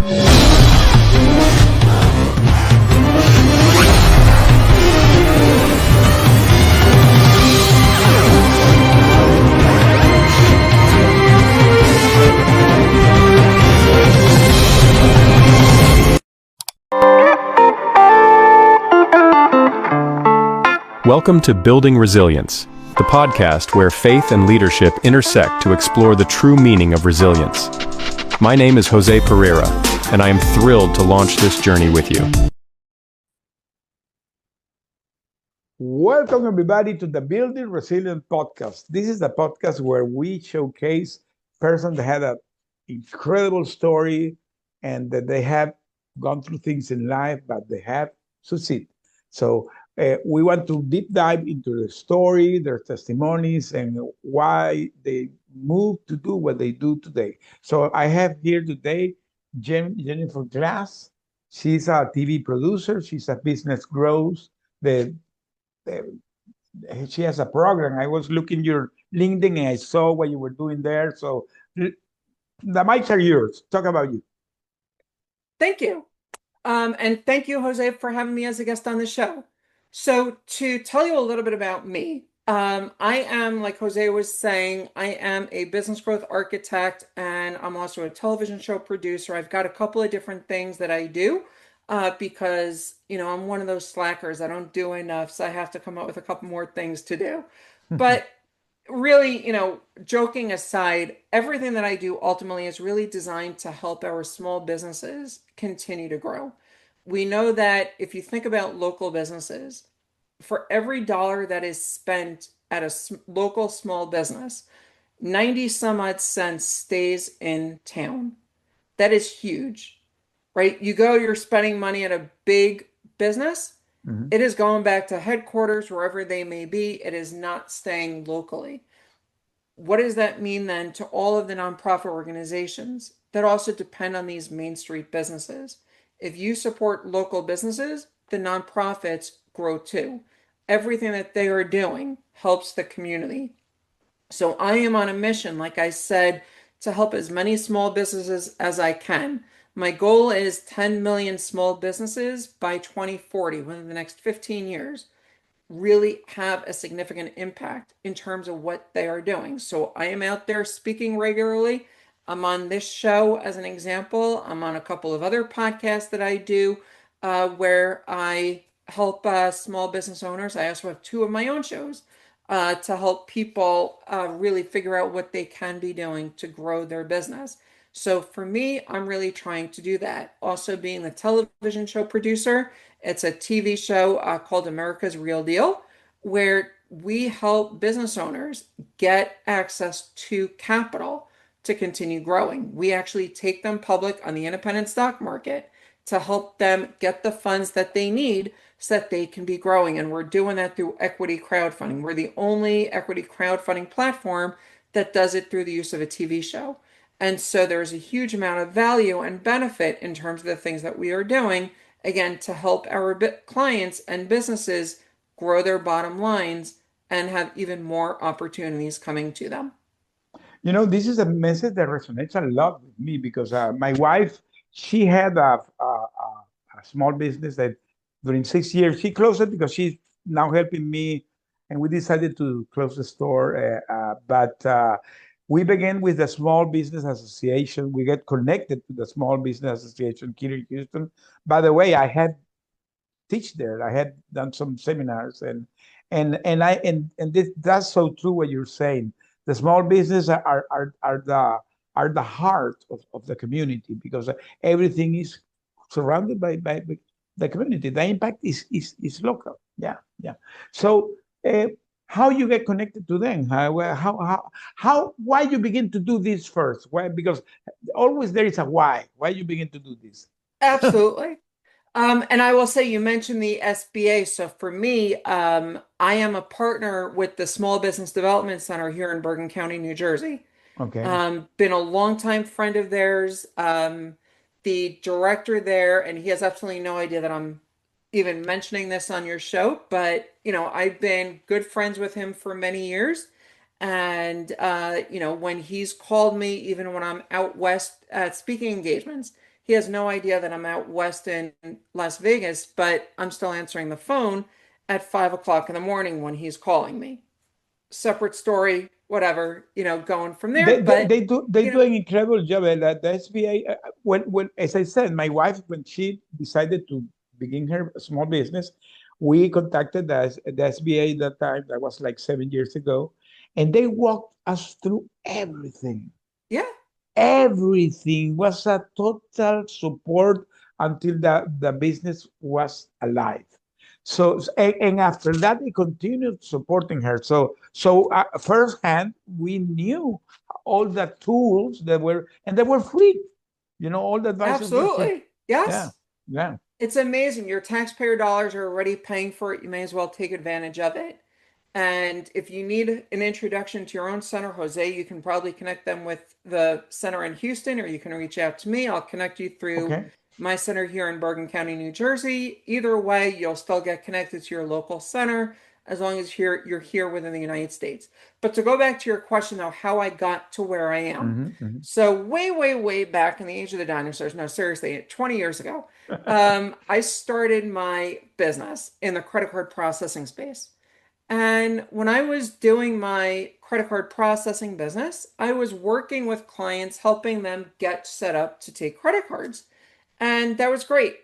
Welcome to Building Resilience, the podcast where faith and leadership intersect to explore the true meaning of resilience. My name is Jose Pereira, and I am thrilled to launch this journey with you. Welcome, everybody, to the Building Resilience podcast. This is the podcast where we showcase persons that had an incredible story and that they have gone through things in life, but they have succeeded. So we want to deep dive into the story, their testimonies, and why they moved to do what they do today. So I have here today Jennifer Glass. She's a TV producer. She's a business growth. She has a program. I was looking your LinkedIn and I saw what you were doing there. So the mics are yours. Talk about you. Thank you. And thank you, Jose, for having me as a guest on the show. So to tell you a little bit about me, I am, like Jose was saying, I am a business growth architect, and I'm also a television show producer. I've got a couple of different things that I do because, I'm one of those slackers. I don't do enough, so I have to come up with a couple more things to do. But really, joking aside, everything that I do ultimately is really designed to help our small businesses continue to grow. We know that if you think about local businesses, for every dollar that is spent at a local small business, 90 some odd cents stays in town. That is huge, right? You're spending money at a big business. Mm-hmm. It is going back to headquarters, wherever they may be. It is not staying locally. What does that mean then to all of the nonprofit organizations that also depend on these Main Street businesses? If you support local businesses, the nonprofits grow too. Everything that they are doing helps the community. So I am on a mission, like I said, to help as many small businesses as I can. My goal is 10 million small businesses by 2040, within the next 15 years, really have a significant impact in terms of what they are doing. So I am out there speaking regularly. I'm on this show as an example. I'm on a couple of other podcasts that I do where I help small business owners. I also have two of my own shows to help people really figure out what they can be doing to grow their business. So for me, I'm really trying to do that. Also being the television show producer, it's a TV show called America's Real Deal, where we help business owners get access to capital to continue growing. We actually take them public on the independent stock market to help them get the funds that they need so that they can be growing. And we're doing that through equity crowdfunding. We're the only equity crowdfunding platform that does it through the use of a TV show. And so there's a huge amount of value and benefit in terms of the things that we are doing, again, to help our clients and businesses grow their bottom lines and have even more opportunities coming to them. This is a message that resonates a lot with me because my wife, she had a small business that during 6 years, she closed it because she's now helping me, and we decided to close the store. But we began with the Small Business Association. We get connected to the Small Business Association here in Houston. By the way, I had teach there. I had done some seminars, and that's so true what you're saying. The small business are the heart of the community because everything is surrounded by the community. The impact is local. Yeah. So how you get connected to them? Why you begin to do this first? Why? Because always there is a why. Why you begin to do this? Absolutely. And I will say, you mentioned the SBA. So for me, I am a partner with the Small Business Development Center here in Bergen County, New Jersey. Okay. Been a longtime friend of theirs. The director there, and he has absolutely no idea that I'm even mentioning this on your show, but I've been good friends with him for many years. And when he's called me, even when I'm out west at speaking engagements, He has no idea that I'm out west in Las Vegas, but I'm still answering the phone at 5 o'clock in the morning when he's calling me. Separate story, whatever, going from there. But, They do an incredible job at the SBA. When as I said, my wife, when she decided to begin her small business, we contacted the SBA that time. That was like 7 years ago, and they walked us through everything. yeah, Everything was a total support until the business was alive. So and after that, they continued supporting her. So firsthand, we knew all the tools that were, and they were free. All the advisors were free. absolutely. Yeah, Yes. yeah. It's amazing. Your taxpayer dollars are already paying for it. You may as well take advantage of it. And if you need an introduction to your own center, Jose, you can probably connect them with the center in Houston, or you can reach out to me. I'll connect you through Okay. my center here in Bergen County, New Jersey. Either way, you'll still get connected to your local center as long as you're here within the United States. But to go back to your question, though, how I got to where I am. So way, way, way back in the age of the dinosaurs, no, seriously, 20 years ago, I started my business in the credit card processing space. And when I was doing my credit card processing business, I was working with clients, helping them get set up to take credit cards. And that was great.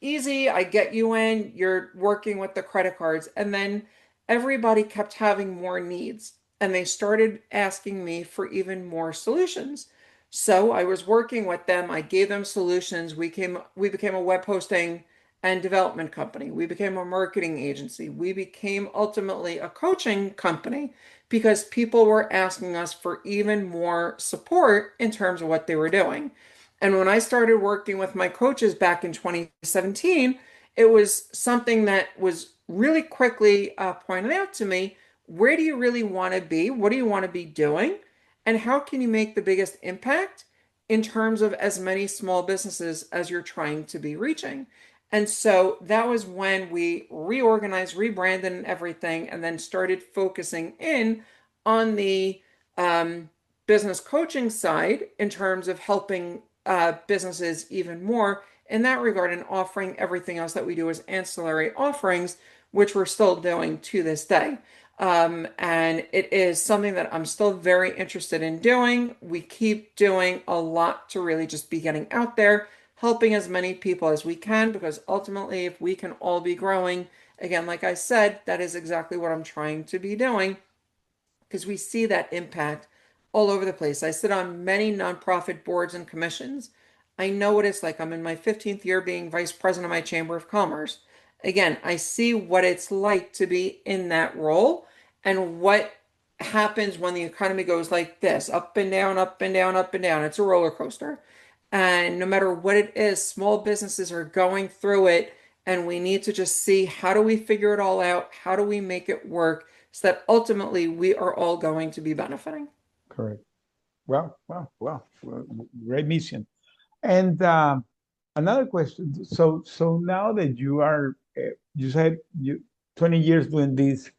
Easy. I get you in, you're working with the credit cards. And then everybody kept having more needs. And they started asking me for even more solutions. So I was working with them. I gave them solutions. We became a web hosting and development company. We became a marketing agency. We became ultimately a coaching company because people were asking us for even more support in terms of what they were doing. And when I started working with my coaches back in 2017, it was something that was really quickly pointed out to me. Where do you really want to be? What do you want to be doing? And how can you make the biggest impact in terms of as many small businesses as you're trying to be reaching? And so that was when we reorganized, rebranded, and everything, and then started focusing in on the um, business coaching side in terms of helping businesses even more in that regard and offering everything else that we do as ancillary offerings, which we're still doing to this day. And it is something that I'm still very interested in doing. We keep doing a lot to really just be getting out there, helping as many people as we can, because ultimately, if we can all be growing, again, like I said, that is exactly what I'm trying to be doing because we see that impact all over the place. I sit on many nonprofit boards and commissions. I know what it's like. I'm in my 15th year being vice president of my Chamber of Commerce. Again, I see what it's like to be in that role and what happens when the economy goes like this, up and down, up and down, up and down. It's a roller coaster. And no matter what it is, small businesses are going through it, and we need to just see how do we figure it all out? How do we make it work so that ultimately we are all going to be benefiting? Correct. Well, great mission. And another question. So now that you said you 20 years doing this,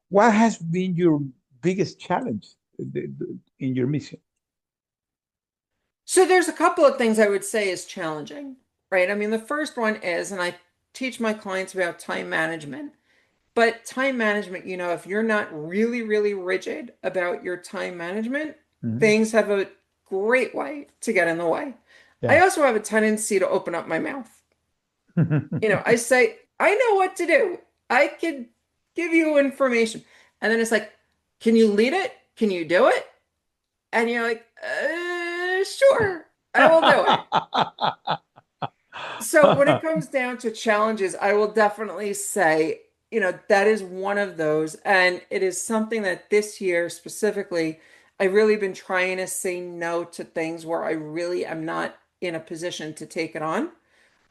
what has been your biggest challenge in your mission? So there's a couple of things I would say is challenging, right? I mean, the first one is, and I teach my clients about time management. But time management, if you're not really, really rigid about your time management, Mhm. things have a great way to get in the way. I Yeah. also have a tendency to open up my mouth. I say, I know what to do. I can give you information. And then it's like, can you lead it? Can you do it? And you're like, sure, I will do it. So when it comes down to challenges, I will definitely say, that is one of those. And it is something that this year specifically, I've really been trying to say no to things where I really am not in a position to take it on.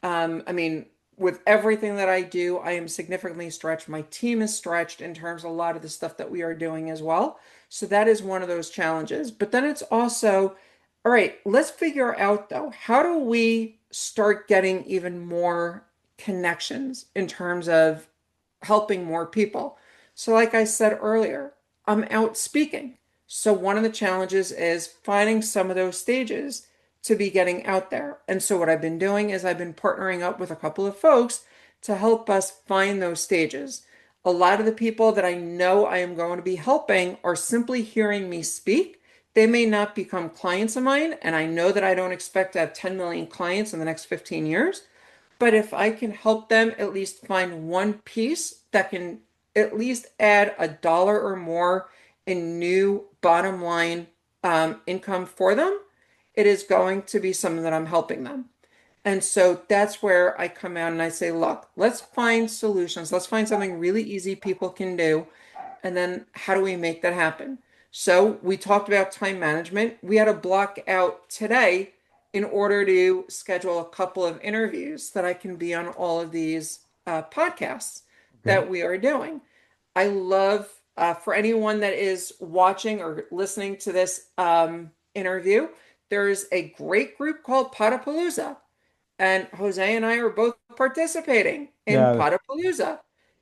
I mean, with everything that I do, I am significantly stretched. My team is stretched in terms of a lot of the stuff that we are doing as well. So that is one of those challenges. But then it's also, all right, let's figure out though, how do we start getting even more connections in terms of helping more people? So, like I said earlier, I'm out speaking. So, one of the challenges is finding some of those stages to be getting out there. And so what I've been doing is I've been partnering up with a couple of folks to help us find those stages. A lot of the people that I know I am going to be helping are simply hearing me speak. They may not become clients of mine, and I know that I don't expect to have 10 million clients in the next 15 years. But if I can help them at least find one piece that can at least add $1 or more in new bottom line income for them, it is going to be something that I'm helping them. And so that's where I come out and I say, look, let's find solutions. Let's find something really easy people can do. And then how do we make that happen? So we talked about time management. We had a block out today in order to schedule a couple of interviews that I can be on all of these podcasts Okay. that we are doing. I love for anyone that is watching or listening to this interview, there's a great group called Potapalooza. And Jose and I are both participating in Yeah. Potapalooza.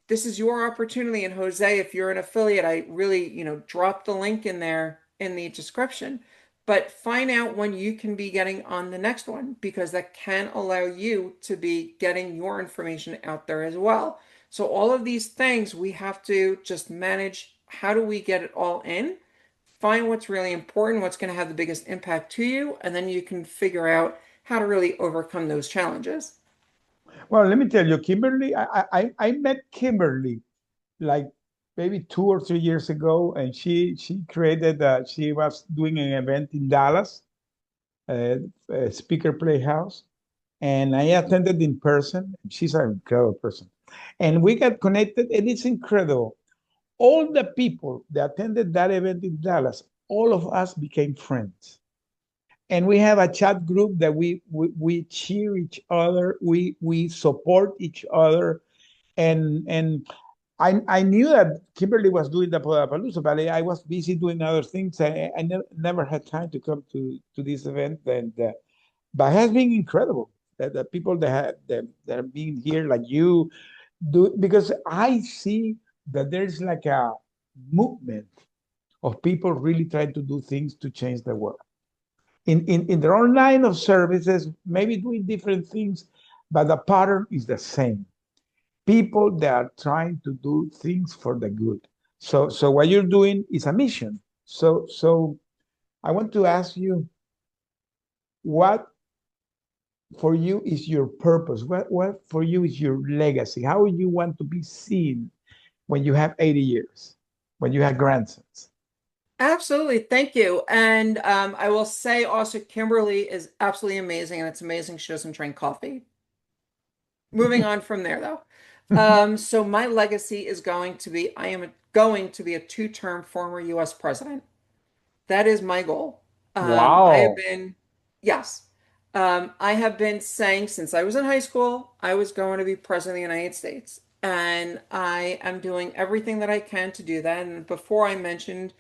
This is your opportunity. And Jose, if you're an affiliate, I really, drop the link in there in the description. But find out when you can be getting on the next one, because that can allow you to be getting your information out there as well. So all of these things we have to just manage. How do we get it all in? Find what's really important, what's going to have the biggest impact to you, and then you can figure out how to really overcome those challenges. Well, let me tell you, Kimberly, I met Kimberly like maybe 2 or 3 years ago, and she created, she was doing an event in Dallas, a speaker playhouse, and I attended in person. She's an incredible person. And we got connected, and it's incredible. All the people that attended that event in Dallas, all of us became friends. And we have a chat group that we cheer each other, we support each other. And I knew that Kimberly was doing the Palooza, but I was busy doing other things. I never had time to come to this event, and but it has been incredible that the people that are being here, like you, do, because I see that there's like a movement of people really trying to do things to change the world in their own line of services, maybe doing different things, but the pattern is the same. People that are trying to do things for the good. So what you're doing is a mission. So I want to ask you, what for you is your purpose? What for you is your legacy? How you want to be seen when you have 80 years, when you have grandsons? Absolutely. Thank you. And I will say also, Kimberly is absolutely amazing, and it's amazing she doesn't drink coffee. Moving on from there, though. So my legacy is going to be I am going to be a two-term former US president. That is my goal. I have Wow. been, yes, I have been saying since I was in high school, I was going to be president of the United States. And I am doing everything that I can to do that. And before I mentioned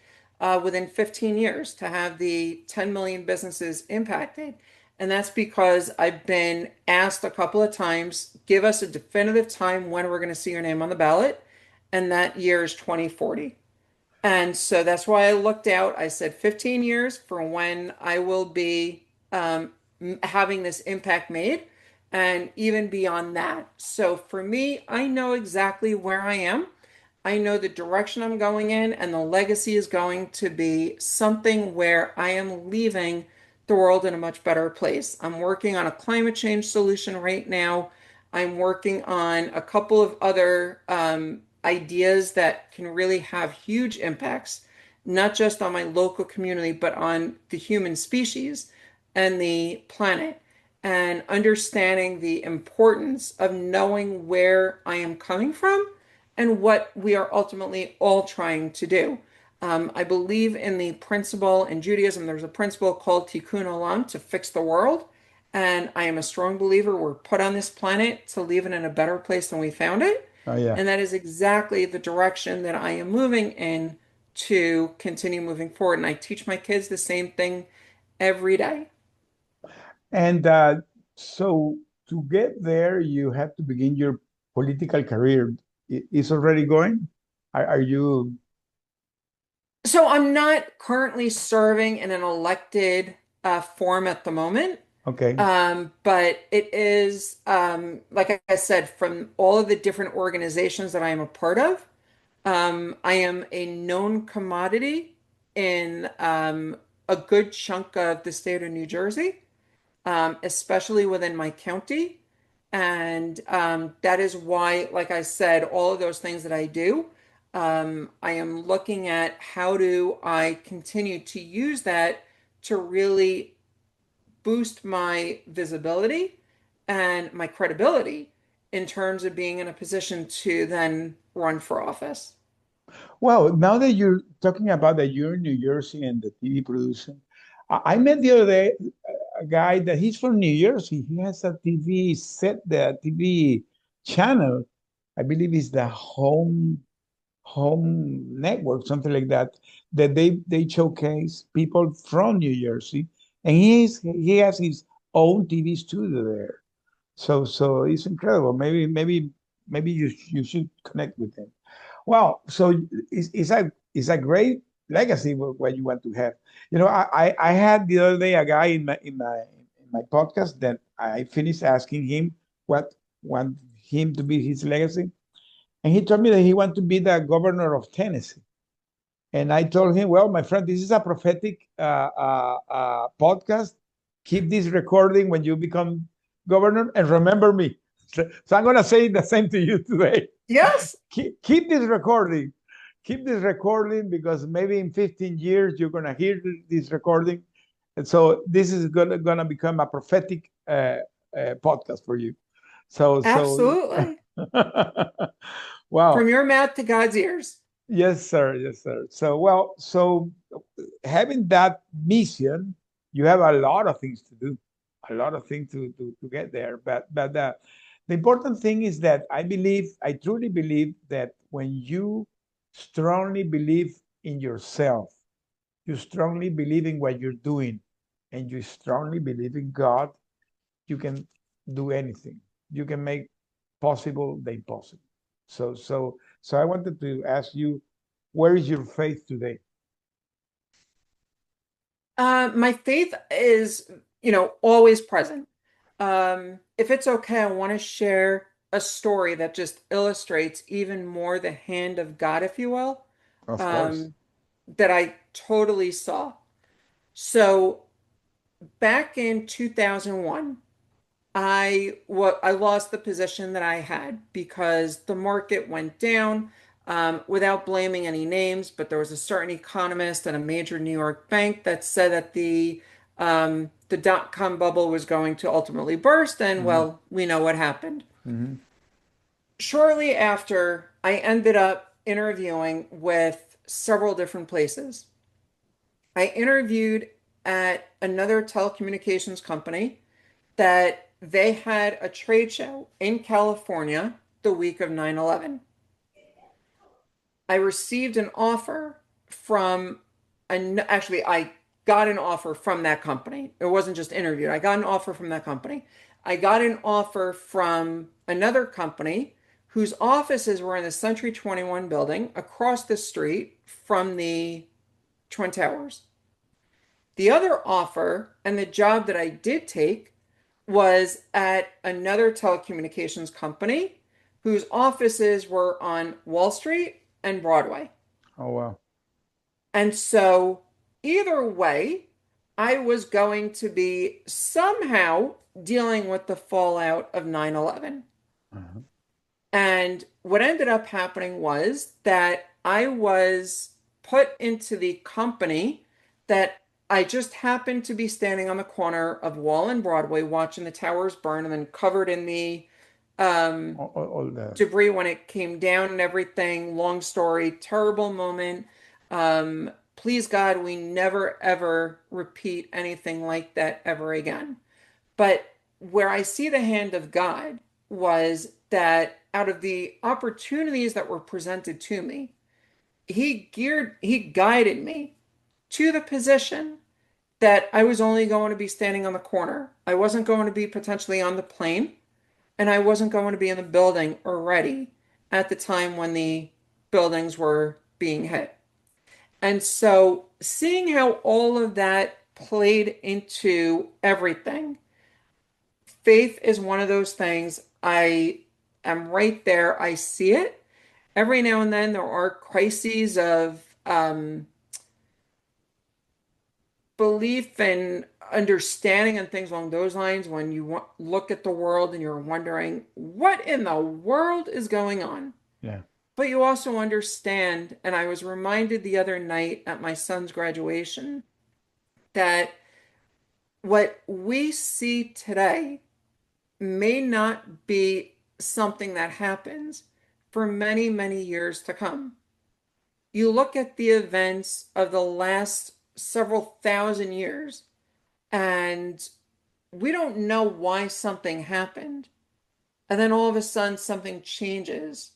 within 15 years to have the 10 million businesses impacted. And that's because I've been asked a couple of times, give us a definitive time when we're going to see your name on the ballot. And that year is 2040. And so that's why I looked out. I said 15 years for when I will be having this impact made, and even beyond that. So for me, I know exactly where I am. I know the direction I'm going in, and the legacy is going to be something where I am leaving the world in a much better place. I'm working on a climate change solution right now. I'm working on a couple of other ideas that can really have huge impacts, not just on my local community, but on the human species and the planet. And understanding the importance of knowing where I am coming from and what we are ultimately all trying to do. I believe in the principle in Judaism, there's a principle called tikkun olam, to fix the world. And I am a strong believer we're put on this planet to leave it in a better place than we found it. Oh yeah. And that is exactly the direction that I am moving in to continue moving forward. And I teach my kids the same thing every day. And so to get there, you have to begin your political career. Is already going? Are you? So I'm not currently serving in an elected form at the moment. Okay. But it is, like I said, from all of the different organizations that I am a part of, I am a known commodity in a good chunk of the state of New Jersey, especially within my county. And that is why, like I said, all of those things that I do, I am looking at how do I continue to use that to really boost my visibility and my credibility in terms of being in a position to then run for office. Well, now that you're talking about that you're in New Jersey and the TV production, I met the other day a guy that he's from New Jersey. He has a TV set, the TV channel. I believe it's the home network, something like that, that they showcase people from New Jersey, and he has his own TV studio there. So it's incredible. Maybe you should connect with him. Well, so it's a great legacy what you want to have. I had the other day a guy in my podcast that I finished asking him what want him to be his legacy, and he told me that he want to be the governor of Tennessee. And I told him, well, my friend, this is a prophetic podcast. Keep this recording when you become governor, and remember me. So I'm going to say the same to you today. Yes, Keep this recording. Keep this recording because maybe in 15 years you're going to hear this recording. And so this is going to become a prophetic podcast for you. So absolutely. wow. From your mouth to God's ears. Yes, sir. Yes, sir. So having that mission, you have a lot of things to do, a lot of things to get there. But the important thing is that I truly believe that when you strongly believe in yourself, you strongly believe in what you're doing, and you strongly believe in God, you can do anything. You can make possible the impossible. So I wanted to ask you, where is your faith today? My faith is, always present. If it's okay, I want to share a story that just illustrates even more the hand of God, if you will, Of course. um, that I totally saw. So back in 2001, I lost the position that I had because the market went down, without blaming any names, but there was a certain economist at a major New York bank that said that the dot-com bubble was going to ultimately burst, and Hmm. well, we know what happened. Hmm. Shortly after, I ended up interviewing with several different places. I interviewed at another telecommunications company that they had a trade show in California the week of 9/11. I received an offer from actually I got an offer from that company. It wasn't just interviewed. I got an offer from that company. I got an offer from another company whose offices were in the Century 21 building across the street from the Twin Towers. The other offer and the job that I did take was at another telecommunications company whose offices were on Wall Street and Broadway. Oh, wow. And so, either way, I was going to be somehow dealing with the fallout of 9/11. Uh-huh. And what ended up happening was that I was put into the company that I just happened to be standing on the corner of Wall and Broadway watching the towers burn and then covered in the um, All the. debris when it came down and everything. Long story, terrible moment. Please God, we never ever repeat anything like that ever again. But where I see the hand of God was that out of the opportunities that were presented to me, he guided me to the position that I was only going to be standing on the corner. I wasn't going to be potentially on the plane, and I wasn't going to be in the building already at the time when the buildings were being hit. And so seeing how all of that played into everything. Faith is one of those things. I am right there. I see it. Every now and then there are crises of belief and understanding and things along those lines when you look at the world and you're wondering what in the world is going on. Yeah. But you also understand, and I was reminded the other night at my son's graduation that what we see today may not be something that happens for many, many years to come. You look at the events of the last several thousand years, and we don't know why something happened. And then all of a sudden, something changes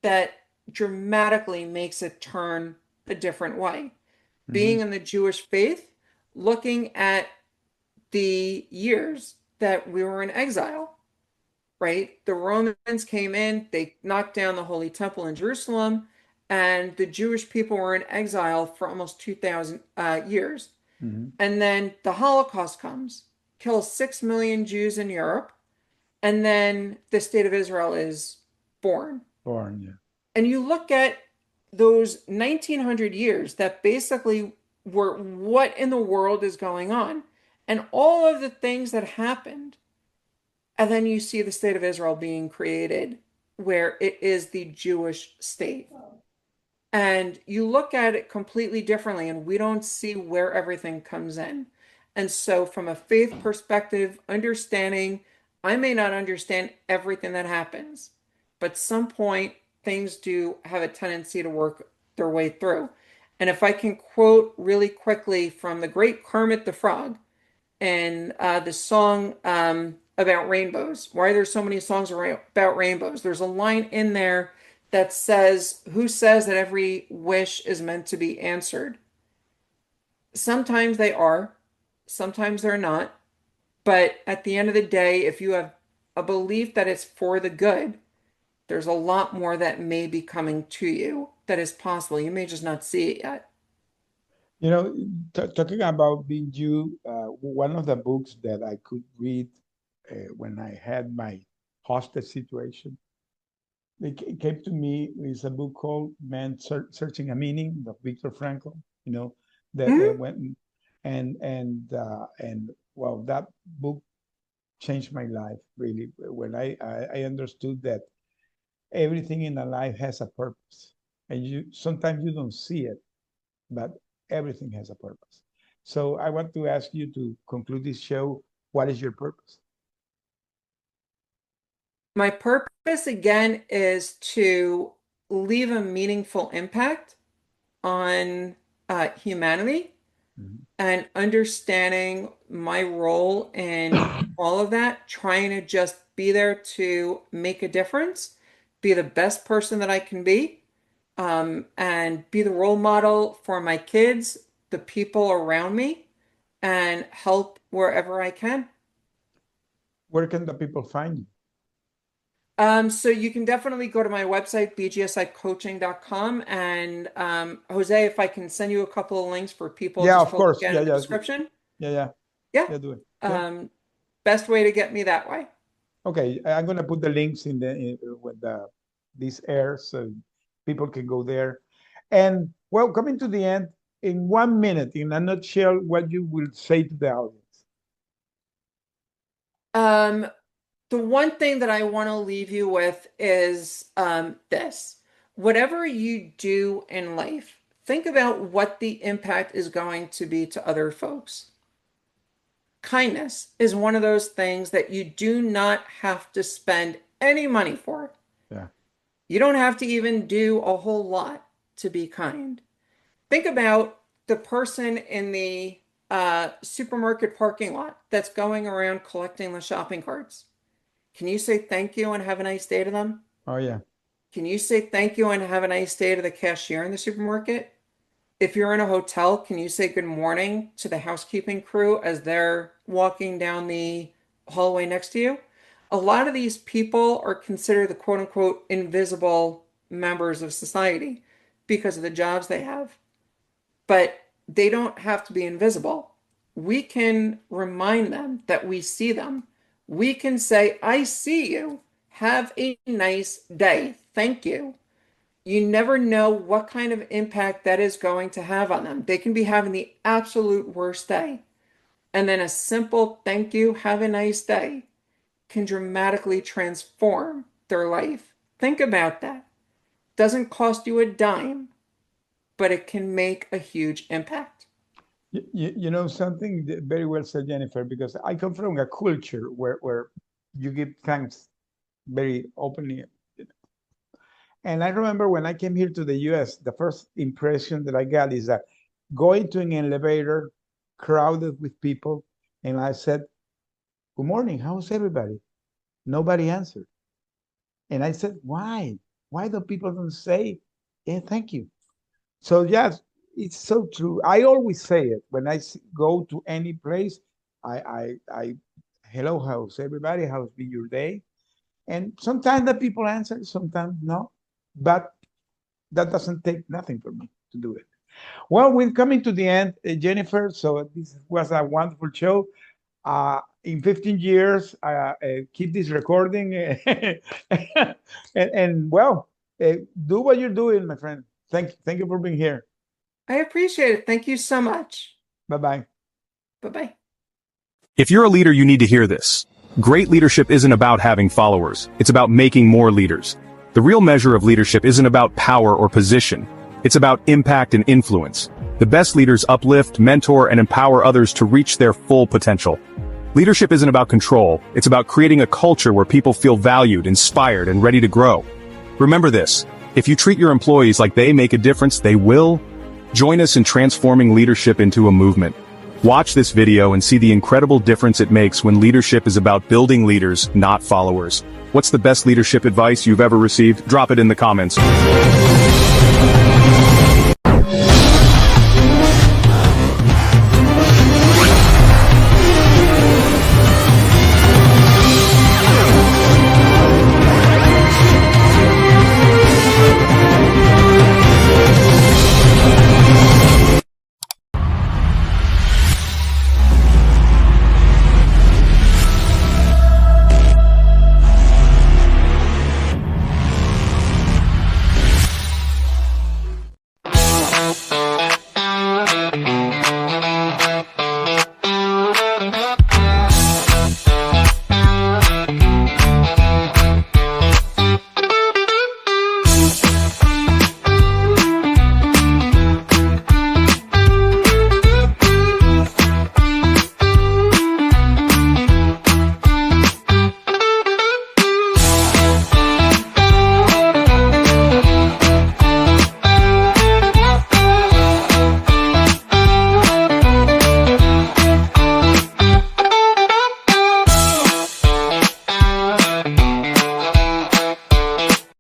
that dramatically makes it turn a different way. Hmm. Being in the Jewish faith, looking at the years that we were in exile, right? The Romans came in, they knocked down the Holy Temple in Jerusalem, and the Jewish people were in exile for almost 2,000 years. Hmm. And then the Holocaust comes, kills 6 million Jews in Europe, and then the state of Israel is born. Born, yeah. And you look at those 1900 years that basically were what in the world is going on, and all of the things that happened. And then you see the state of Israel being created, where it is the Jewish state. And you look at it completely differently, and we don't see where everything comes in. And so, from a faith perspective, understanding, I may not understand everything that happens, but some point things do have a tendency to work their way through. And if I can quote really quickly from the great Kermit the Frog and the song about rainbows, why there's so many songs about rainbows, there's a line in there that says, who says that every wish is meant to be answered? Sometimes they are, sometimes they're not. But at the end of the day, if you have a belief that it's for the good, there's a lot more that may be coming to you that is possible. You may just not see it yet. You know, talking about being Jew, one of the books that I could read when I had my hostage situation, it came to me is a book called "Man Searching a Meaning" of Viktor Frankl. You know, that Mhm. went and well, that book changed my life really. When I understood that everything in a life has a purpose, and you sometimes you don't see it, but everything has a purpose. So I want to ask you to conclude this show. What is your purpose? My purpose again is to leave a meaningful impact on humanity Mhm. and understanding my role in all of that, trying to just be there to make a difference, be the best person that I can be, and be the role model for my kids, the people around me, and help wherever I can. Where can the people find you? So you can definitely go to my website, bgsicoaching.com. And Jose, if I can send you a couple of links for people Yeah, just of to look course. at Yeah, in the yeah, description. yeah, yeah, Yeah. yeah. Do it. Okay, Um, Best way to get me that way. okay. I'm gonna put the links when this airs, so people can go there. And well, coming to the end, in 1 minute, in a nutshell, what you will say to the audience. Um, the one thing that I want to leave you with is this. Whatever you do in life, think about what the impact is going to be to other folks. Kindness is one of those things that you do not have to spend any money for. Yeah. You don't have to even do a whole lot to be kind. Think about the person in the supermarket parking lot that's going around collecting the shopping carts. Can you say thank you and have a nice day to them? Oh yeah. Can you say thank you and have a nice day to the cashier in the supermarket? If you're in a hotel, can you say good morning to the housekeeping crew as they're walking down the hallway next to you? A lot of these people are considered the quote unquote invisible members of society because of the jobs they have, but they don't have to be invisible. we can remind them that we see them. We can say, I see you. Have a nice day. Thank you. You never know what kind of impact that is going to have on them. They can be having the absolute worst day. And then a simple thank you, have a nice day, can dramatically transform their life. Think about that. Doesn't cost you a dime, but it can make a huge impact. You know something very well said, Jennifer, because I come from a culture where you give thanks very openly. And I remember when I came here to the US, the first impression that I got is that going to an elevator crowded with people, and I said, good morning, how's everybody? Nobody answered. And I said, why? Why do people don't say, yeah, thank you? So yes, it's so true. I always say it when I go to any place. I hello, how's everybody? How's been your day? And sometimes the people answer, sometimes no. But that doesn't take nothing for me to do it. Well, we're coming to the end, Jennifer. So this was a wonderful show. In 15 years, keep this recording and well, do what you're doing, my friend. Thank you for being here. I appreciate it. Thank you so much. Bye-bye. Bye-bye. If you're a leader, you need to hear this. Great leadership isn't about having followers. It's about making more leaders. The real measure of leadership isn't about power or position. It's about impact and influence. The best leaders uplift, mentor, and empower others to reach their full potential. Leadership isn't about control. It's about creating a culture where people feel valued, inspired, and ready to grow. Remember this. If you treat your employees like they make a difference, they will. Join us in transforming leadership into a movement. Watch this video and see the incredible difference it makes when leadership is about building leaders, not followers. What's the best leadership advice you've ever received? Drop it in the comments.